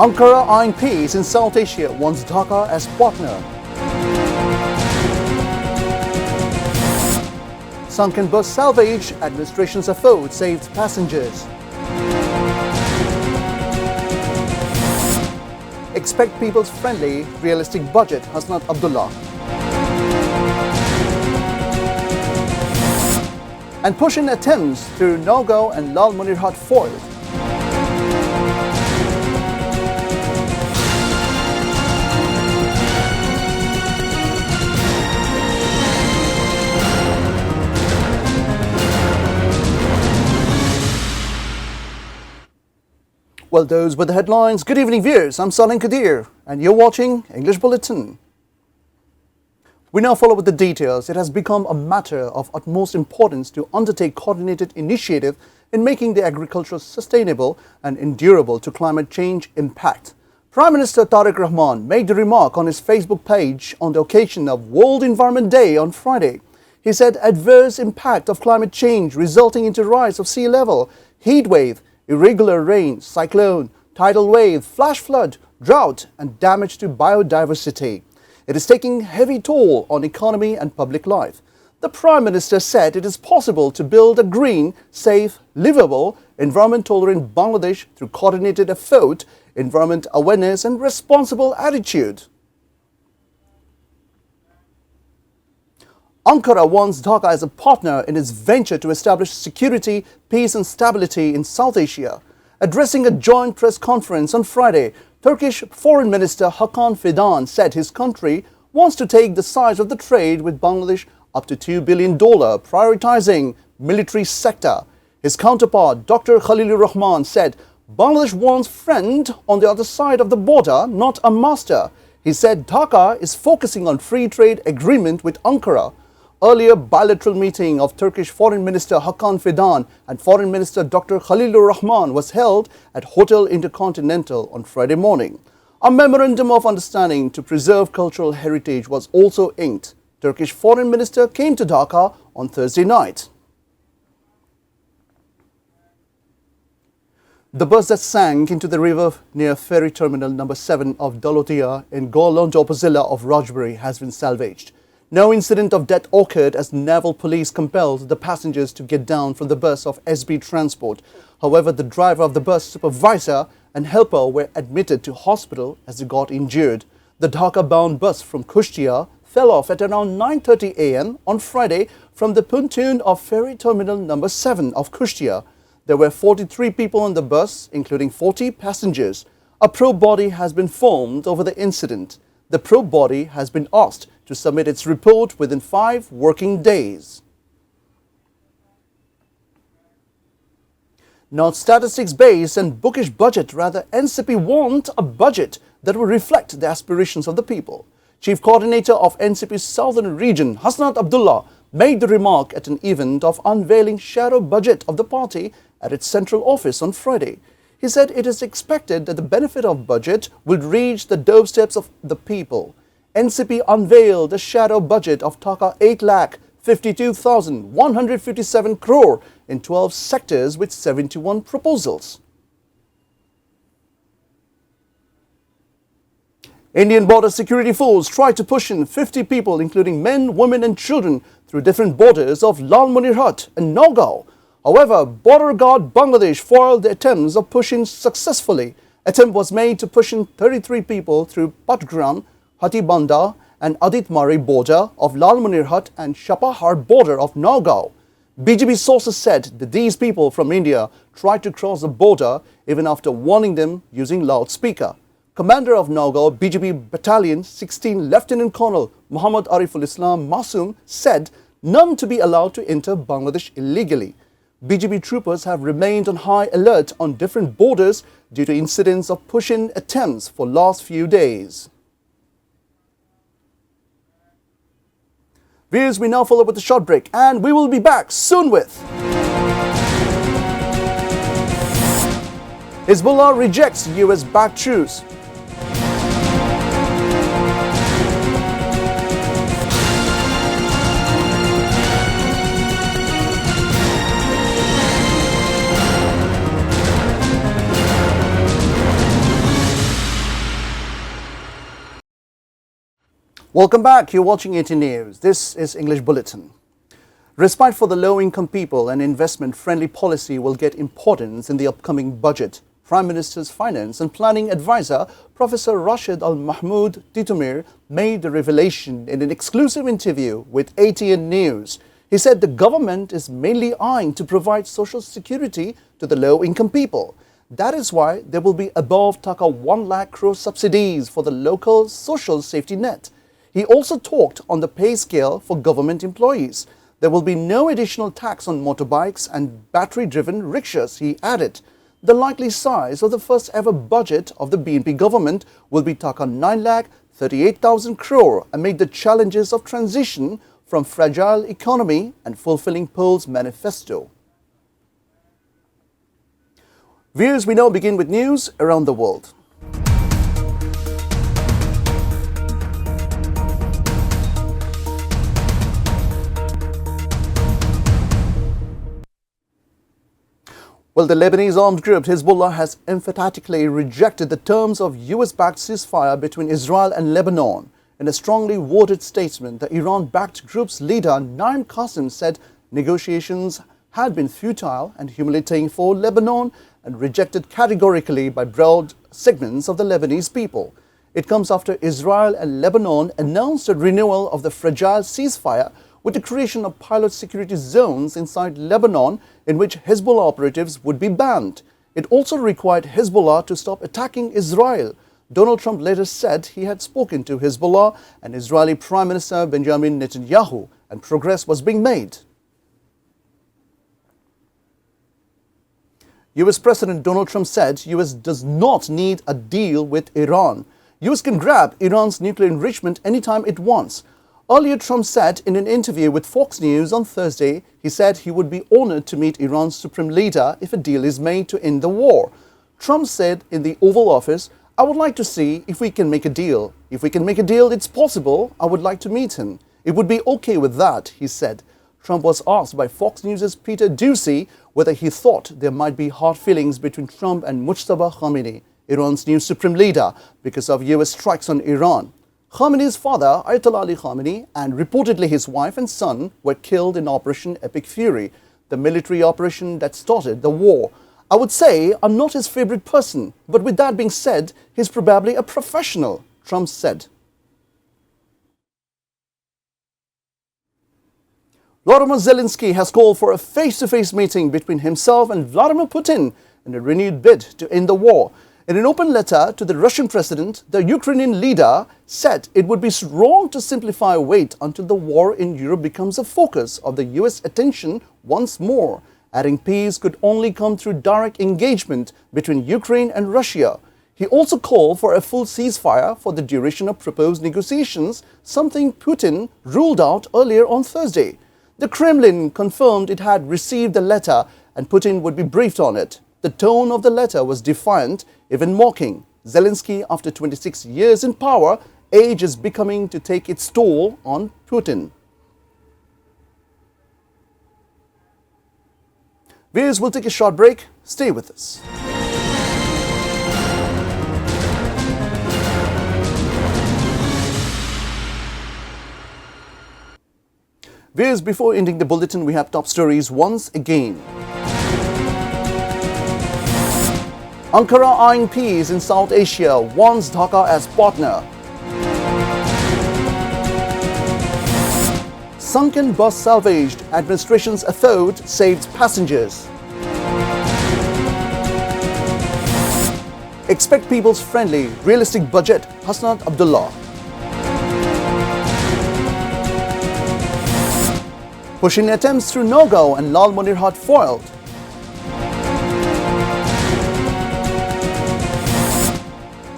Ankara eyeing peace in South Asia wants Dhaka as partner. Sunken bus salvage, administration's effort saved passengers. Expect people's friendly, realistic budget, Hasnat Abdullah. And push-in attempts through Naogaon and Lalmonirhat foiled. Well, those were the headlines. Good evening, viewers. I'm Salim Kadir, and you're watching English Bulletin. We now follow with the details. It has become a matter of utmost importance to undertake coordinated initiative in making the agriculture sustainable and endurable to climate change impact. Prime Minister Tariq Rahman made the remark on his Facebook page on the occasion of World Environment Day on Friday. He said adverse impact of climate change resulting into rise of sea level, heat wave, irregular rain, cyclone, tidal wave, flash flood, drought and damage to biodiversity. It is taking heavy toll on economy and public life. The Prime Minister said it is possible to build a green, safe, livable, environment-tolerant Bangladesh through coordinated effort, environment awareness and responsible attitude. Ankara wants Dhaka as a partner in its venture to establish security, peace and stability in South Asia. Addressing a joint press conference on Friday, Turkish Foreign Minister Hakan Fidan said his country wants to take the size of the trade with Bangladesh up to $2 billion, prioritizing military sector. His counterpart, Dr. Khalilur Rahman, said Bangladesh wants friend on the other side of the border, not a master. He said Dhaka is focusing on free trade agreement with Ankara. Earlier bilateral meeting of Turkish Foreign Minister Hakan Fidan and Foreign Minister Dr. Khalilur Rahman was held at Hotel Intercontinental on Friday morning. A memorandum of understanding to preserve cultural heritage was also inked. Turkish Foreign Minister came to Dhaka on Thursday night. The bus that sank into the river near ferry terminal number 7 of Dalotia in Golonjo Upazila of Rajbury has been salvaged. No incident of death occurred as naval police compelled the passengers to get down from the bus of SB Transport. However, the driver of the bus, supervisor and helper were admitted to hospital as they got injured. The Dhaka-bound bus from Kushtia fell off at around 9:30 a.m. on Friday from the pontoon of ferry terminal number 7 of Kushtia. There were 43 people on the bus, including 40 passengers. A probe body has been formed over the incident. The probe body has been asked to submit its report within 5 working days. Not statistics-based and bookish budget, rather NCP want a budget that will reflect the aspirations of the people. Chief Coordinator of NCP's Southern Region, Hasnat Abdullah, made the remark at an event of unveiling shadow budget of the party at its central office on Friday. He said it is expected that the benefit of budget will reach the doorsteps of the people. NCP unveiled a shadow budget of Taka 8,52,157 crore in 12 sectors with 71 proposals. Indian Border Security Force tried to push in 50 people, including men, women and children, through different borders of Lalmonirhat and Naogaon. However, border guard Bangladesh foiled the attempts of pushing successfully. Attempt was made to push in 33 people through Patgram, Hatibanda and Aditmari border of Lalmonirhat and Shapahar border of Naogaon. BGP sources said that these people from India tried to cross the border even after warning them using loudspeaker. Commander of Naogaon BGP Battalion 16 Lieutenant Colonel Muhammad Ariful Islam Masoom said none to be allowed to enter Bangladesh illegally. BGP troopers have remained on high alert on different borders due to incidents of push-in attempts for last few days. Viewers, we now follow with a short break and we will be back soon with Hezbollah rejects US-backed truce. Welcome back. You're watching ATN News. This is English Bulletin. Respite for the low-income people and investment-friendly policy will get importance in the upcoming budget. Prime Minister's Finance and Planning Advisor, Professor Rashid Al-Mahmoud Titumir, made the revelation in an exclusive interview with ATN News. He said the government is mainly eyeing to provide social security to the low-income people. That is why there will be above Taka 1 lakh crore subsidies for the local social safety net. He also talked on the pay scale for government employees. There will be no additional tax on motorbikes and battery-driven rickshaws, he added. The likely size of the first ever budget of the BNP government will be Taka 9,38,000 crore amid the challenges of transition from fragile economy and fulfilling Pol's manifesto. Viewers, we now begin with news around the world. Well, the Lebanese armed group Hezbollah has emphatically rejected the terms of US-backed ceasefire between Israel and Lebanon. In a strongly worded statement, the Iran-backed group's leader Naim Qassem said negotiations had been futile and humiliating for Lebanon and rejected categorically by broad segments of the Lebanese people. It comes after Israel and Lebanon announced a renewal of the fragile ceasefire with the creation of pilot security zones inside Lebanon in which Hezbollah operatives would be banned. It also required Hezbollah to stop attacking Israel. Donald Trump later said he had spoken to Hezbollah and Israeli Prime Minister Benjamin Netanyahu and progress was being made. US President Donald Trump said US does not need a deal with Iran. US can grab Iran's nuclear enrichment anytime it wants. Earlier, Trump said in an interview with Fox News on Thursday, he said he would be honored to meet Iran's supreme leader if a deal is made to end the war. Trump said in the Oval Office, "I would like to see if we can make a deal. If we can make a deal, it's possible. I would like to meet him. It would be okay with that," he said. Trump was asked by Fox News' Peter Doocy whether he thought there might be hard feelings between Trump and Mujtaba Khamenei, Iran's new supreme leader, because of US strikes on Iran. Khamenei's father, Ayatollah Ali Khamenei, and reportedly his wife and son were killed in Operation Epic Fury, the military operation that started the war. "I would say I'm not his favorite person, but with that being said, he's probably a professional," Trump said. Volodymyr Zelensky has called for a face-to-face meeting between himself and Vladimir Putin in a renewed bid to end the war. In an open letter to the Russian president, the Ukrainian leader said it would be wrong to simply wait until the war in Europe becomes a focus of the US attention once more, adding peace could only come through direct engagement between Ukraine and Russia. He also called for a full ceasefire for the duration of proposed negotiations, something Putin ruled out earlier on Thursday. The Kremlin confirmed it had received the letter and Putin would be briefed on it. The tone of the letter was defiant, even mocking. Zelensky, after 26 years in power, age is becoming to take its toll on Putin. Viewers, we'll take a short break. Stay with us. Viewers, before ending the bulletin, we have top stories once again. Ankara eyeing peace in South Asia, wants Dhaka as partner. Sunken bus salvaged, administration's athwart saved passengers. Expect people's friendly, realistic budget, Hasnat Abdullah. Pushing attempts through Naogaon and Lalmonirhat foiled.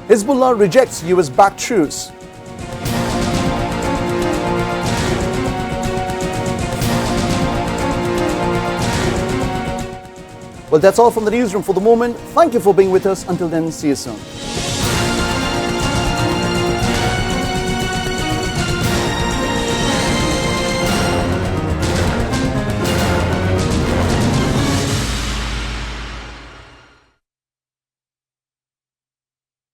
Hezbollah rejects US-backed truce. Well, that's all from the newsroom for the moment. Thank you for being with us. Until then, see you soon.